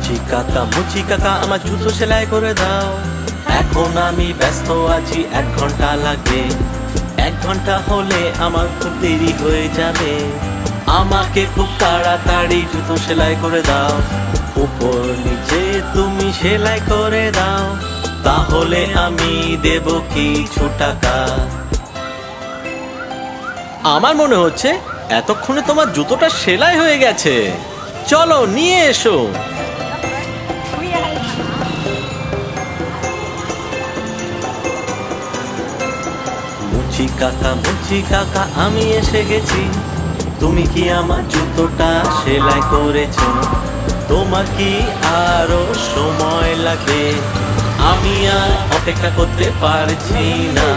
মুচি কাকা আমার জুতো সেলাই করে দাও। এখন আমি ব্যস্ত আছি, 1 ঘন্টা লাগবে। 1 ঘন্টা হলে আমার খুব দেরি হয়ে যাবে। আমাকে খুব তাড়াতাড়ি জুতো সেলাই করে দাও। উপর নিচে তুমি সেলাই করে দাও, তাহলে আমি দেব কিছু টাকা। আমার মনে হচ্ছে এতক্ষণে তোমার জুতোটা সেলাই হয়ে গেছে। চলো নিয়ে এসো। মুচি কাকা আমি এসে গেছি। তুমি কি আমার জুতোটা সেলাই করেছো? তোমার কি আরো সময় লাগবে? আমি আর অপেক্ষা করতে পারছি না।